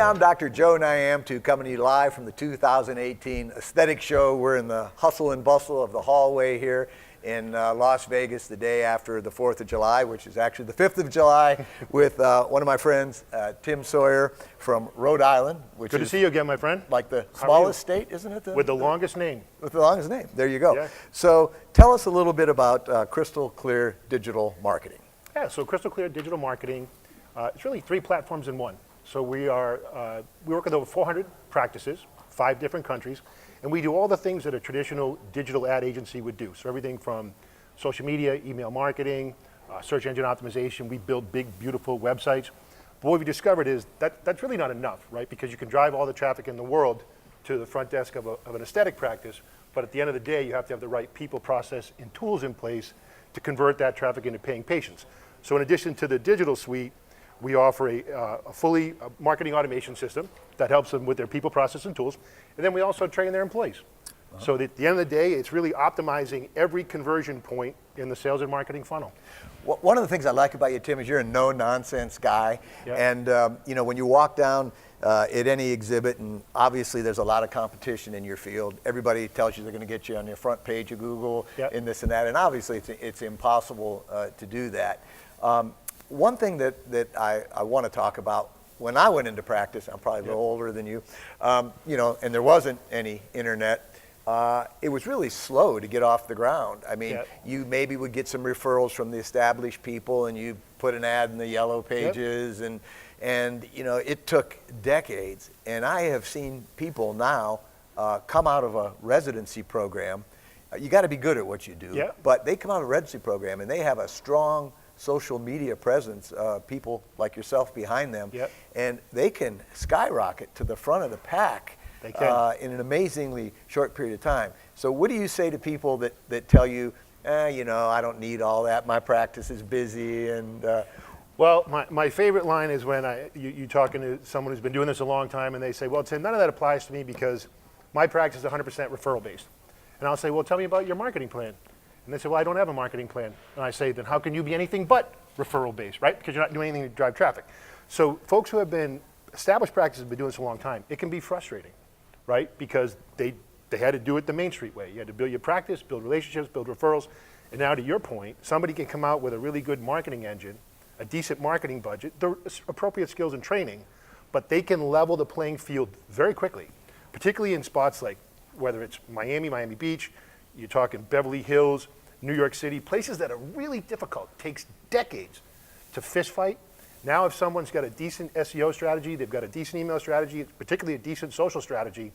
I'm Dr. Joe Nyamtu, coming to you live from the 2018 Aesthetic Show. We're in the hustle and bustle of the hallway here in Las Vegas the day after the 4th of July, which is actually the 5th of July, with one of my friends, Tim Sawyer from Rhode Island. Which Good to see you again, my friend. Like the smallest state, isn't it? With the longest name. With the longest name. There you go. Yeah. So tell us a little bit about Crystal Clear Digital Marketing. Yeah, so Crystal Clear Digital Marketing, it's really 3 platforms in one. So we work with over 400 practices, 5 different countries, and we do all the things that a traditional digital ad agency would do. So everything from social media, email marketing, search engine optimization. We build big, beautiful websites. But what we discovered is that's really not enough, right? Because you can drive all the traffic in the world to the front desk of an aesthetic practice, but at the end of the day, you have to have the right people, process, and tools in place to convert that traffic into paying patients. So in addition to the digital suite, we offer a fully marketing automation system that helps them with their people, process, and tools. And then we also train their employees. So at the end of the day, it's really optimizing every conversion point in the sales and marketing funnel. One of the things I like about you, Tim, is you're a no-nonsense guy. Yeah. And you know, when you walk down at any exhibit, and obviously there's a lot of competition in your field, everybody tells you they're going to get you on your front page of Google, yeah, and this and that, and obviously it's impossible to do that. One thing that I want to talk about, when I went into practice, I'm probably a little older than you, you know, and there wasn't any internet, it was really slow to get off the ground. I mean, you maybe would get some referrals from the established people, and you put an ad in the yellow pages, and you know, it took decades. And I have seen people now come out of a residency program. You got to be good at what you do, but they come out of a residency program and they have a strong social media presence, people like yourself behind them, and they can skyrocket to the front of the pack in an amazingly short period of time. So what do you say to people that tell you, you know, I don't need all that, my practice is busy? And well, my favorite line is when you're talking to someone who's been doing this a long time, and they say, well, Tim, none of that applies to me because my practice is 100% referral based. And I'll say, well, tell me about your marketing plan. And they say, well, I don't have a marketing plan. And I say, then how can you be anything but referral based, right? Because you're not doing anything to drive traffic. So folks who have been established practices have been doing this a long time. It can be frustrating, right? Because they had to do it the Main Street way. You had to build your practice, build relationships, build referrals. And now to your point, somebody can come out with a really good marketing engine, a decent marketing budget, the appropriate skills and training, but they can level the playing field very quickly, particularly in spots like whether it's Miami, Miami Beach, you're talking Beverly Hills, New York City, places that are really difficult, takes decades to fist fight. Now if someone's got a decent SEO strategy, they've got a decent email strategy, particularly a decent social strategy,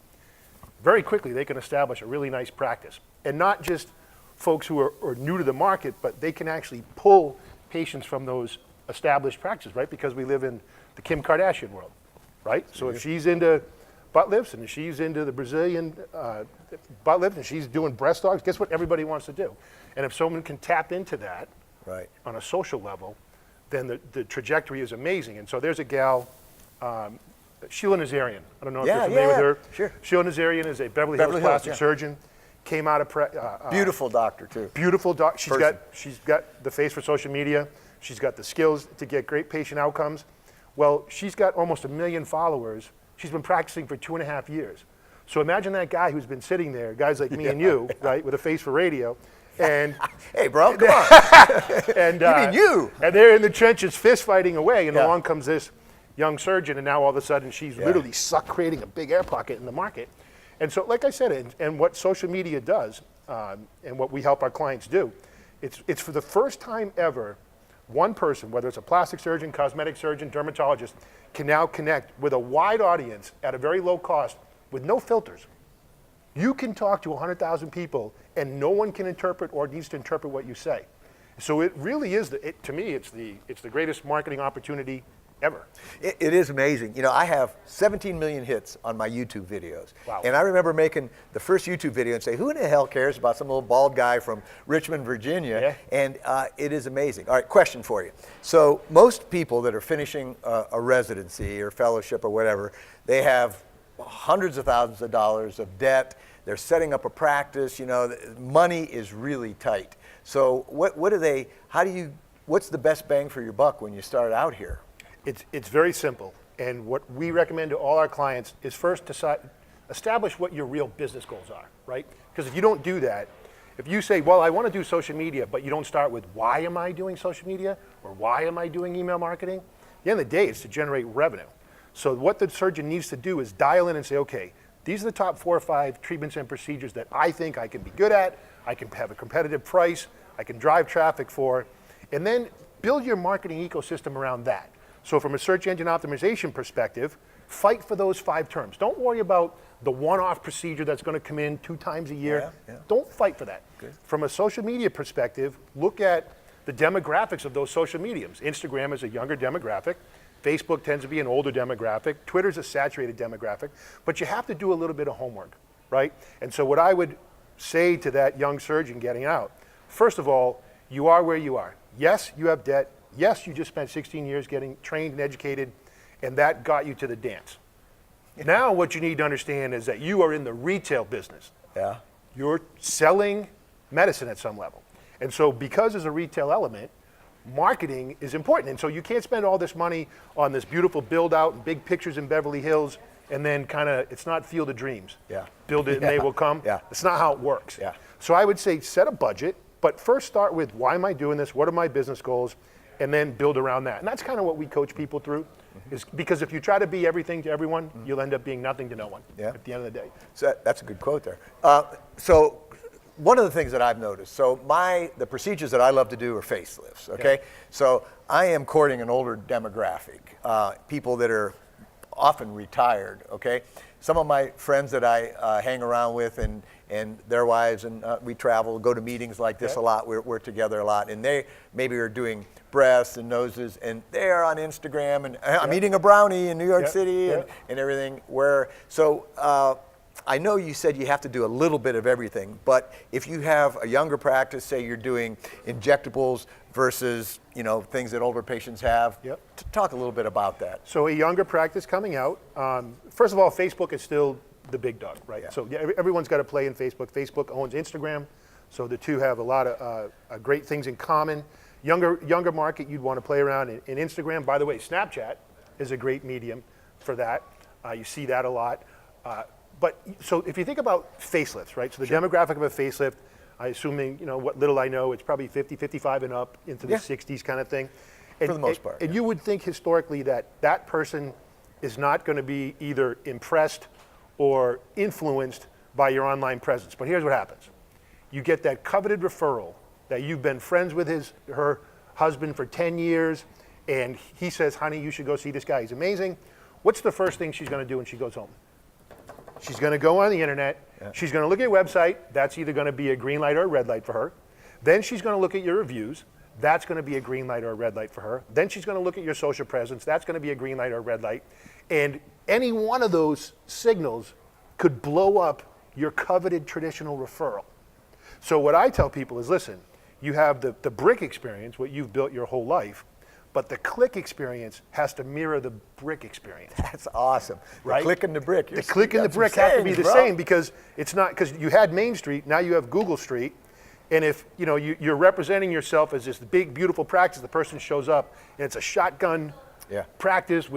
very quickly they can establish a really nice practice. And not just folks who are new to the market, but they can actually pull patients from those established practices, right? Because we live in the Kim Kardashian world, right? So if she's into butt lifts and she's into the Brazilian butt lift and she's doing breast dogs, guess what everybody wants to do? And if someone can tap into that on a social level, then the trajectory is amazing. And so there's a gal, Sheila Nazarian. I don't know if you're familiar with her. Sure. Sheila Nazarian is a Beverly Hills plastic surgeon. Came out of beautiful doctor too. Beautiful doc. She's got the face for social media. She's got the skills to get great patient outcomes. Well, she's got almost 1 million followers. She's been practicing for 2.5 years. So imagine that guy who's been sitting there, guys like me and you, right, with a face for radio, and hey, bro, come on. And you mean you? And they're in the trenches, fist fighting away, and along comes this young surgeon, and now all of a sudden she's literally creating a big air pocket in the market. And so, like I said, and what social media does, and what we help our clients do, it's for the first time ever, one person, whether it's a plastic surgeon, cosmetic surgeon, dermatologist, can now connect with a wide audience at a very low cost with no filters. You can talk to 100,000 people and no one can interpret or needs to interpret what you say. So it really is, to me, it's the greatest marketing opportunity ever. It is amazing. You know, I have 17 million hits on my YouTube videos. Wow. And I remember making the first YouTube video and say, who in the hell cares about some little bald guy from Richmond, Virginia? And it is amazing. All right, question for you. So most people that are finishing a residency or fellowship or whatever, they have hundreds of thousands of dollars of debt. They're setting up a practice. You know, money is really tight. So what's the best bang for your buck when you start out here? It's very simple. And what we recommend to all our clients is first establish what your real business goals are, right? Because if you don't do that, if you say, well, I want to do social media, but you don't start with why am I doing social media or why am I doing email marketing, at the end of the day, it's to generate revenue. So what the surgeon needs to do is dial in and say, okay, these are the top 4 or 5 treatments and procedures that I think I can be good at, I can have a competitive price, I can drive traffic for, and then build your marketing ecosystem around that. So from a search engine optimization perspective, fight for those 5 terms. Don't worry about the one-off procedure that's going to come in 2 times a year. Don't fight for that. Good. From a social media perspective, look at the demographics of those social mediums. Instagram is a younger demographic. Facebook tends to be an older demographic. Twitter's a saturated demographic. But you have to do a little bit of homework, right? And so what I would say to that young surgeon getting out, first of all, you are where you are. Yes, you have debt. Yes, you just spent 16 years getting trained and educated, and that got you to the dance. Now what you need to understand is that you are in the retail business. Yeah. You're selling medicine at some level. And so because there's a retail element, marketing is important. And so you can't spend all this money on this beautiful build out and big pictures in Beverly Hills and then kind of, it's not Field of Dreams. Yeah. Build it and they will come. Yeah. It's not how it works. Yeah. So I would say set a budget, but first start with why am I doing this? What are my business goals? And then build around that. And that's kind of what we coach people through. Is because if you try to be everything to everyone, you'll end up being nothing to no one at the end of the day. So that's a good quote there. So one of the things that I've noticed, so the procedures that I love to do are facelifts, okay? Yeah. So I am courting an older demographic, people that are often retired, okay? Some of my friends that I hang around with and their wives, and we travel, go to meetings like this a lot, we're together a lot, and they maybe are doing breasts and noses, and they're on Instagram, and I'm eating a brownie in New York City and everything. I know you said you have to do a little bit of everything, but if you have a younger practice, say you're doing injectables versus things that older patients have, talk a little bit about that. So a younger practice coming out, first of all, Facebook is still the big dog, right? Yeah. So everyone's got to play in Facebook. Facebook owns Instagram, so the two have a lot of great things in common. Younger market, you'd want to play around in Instagram. By the way, Snapchat is a great medium for that. You see that a lot. But so if you think about facelifts, right? So the demographic of a facelift, assuming what little I know, it's probably 50, 55 and up into the 60s kind of thing. And, for the most part. And you would think historically that person is not going to be either impressed or influenced by your online presence. But here's what happens. You get that coveted referral that you've been friends with her husband for 10 years, and he says, honey, you should go see this guy, he's amazing. What's the first thing she's going to do when she goes home? She's going to go on the internet, she's going to look at your website, that's either going to be a green light or a red light for her. Then she's going to look at your reviews, that's going to be a green light or a red light for her. Then she's going to look at your social presence, that's going to be a green light or a red light. And any one of those signals could blow up your coveted traditional referral. So what I tell people is, listen, you have the brick experience, what you've built your whole life, but the click experience has to mirror the brick experience. That's awesome. Right? The click and the brick. The click and the brick have to be the same, because it's not, because you had Main Street, now you have Google Street, and if you're representing yourself as this big, beautiful practice, the person shows up and it's a shotgun practice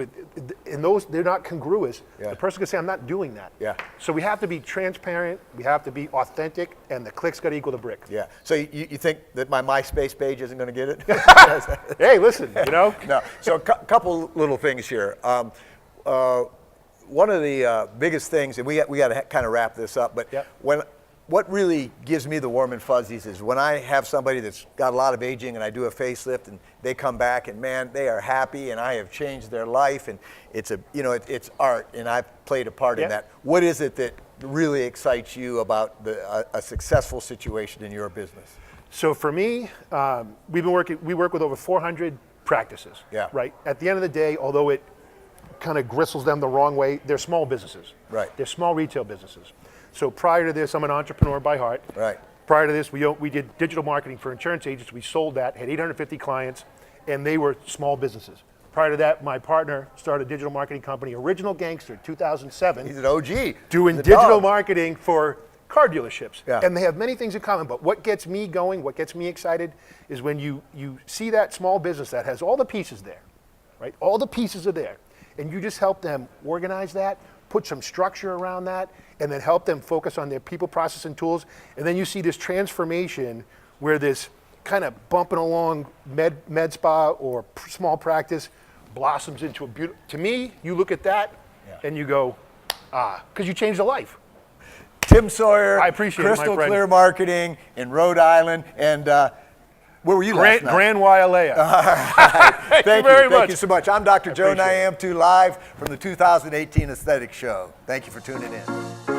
and those, they're not congruous. The person can say, I'm not doing that. So we have to be transparent, we have to be authentic, and the click's got to equal the brick. So you think that my MySpace page isn't going to get it? Hey, listen, No. So a couple little things here. One of the biggest things, and we got to kind of wrap this up, but what really gives me the warm and fuzzies is when I have somebody that's got a lot of aging and I do a facelift and they come back and man, they are happy and I have changed their life, and it's it's art and I've played a part in that. What is it that really excites you about a successful situation in your business? So for me, we work with over 400 practices. Right. At the end of the day, although it kind of gristles them the wrong way, they're small businesses. Right. They're small retail businesses. So prior to this, I'm an entrepreneur by heart. Right. Prior to this, we did digital marketing for insurance agents. We sold that, had 850 clients, and they were small businesses. Prior to that, my partner started a digital marketing company, Original Gangster, 2007. He's an OG. Doing digital marketing for car dealerships. And they have many things in common, but what gets me going, what gets me excited is when you see that small business that has all the pieces there, right? All the pieces are there. and you just help them organize that, put some structure around that, and then help them focus on their people, process, and tools. And then you see this transformation where this kind of bumping along med spa or small practice blossoms into a beautiful, to me, you look at that and you go, because you changed a life. Tim Sawyer, I appreciate it, my Crystal friend. Clear Marketing in Rhode Island, and where were you last night? Grand Wailea. Thank you very much. Thank you so much. I'm Dr. Joe appreciate it. Nyamtu, live from the 2018 Aesthetic Show. Thank you for tuning in.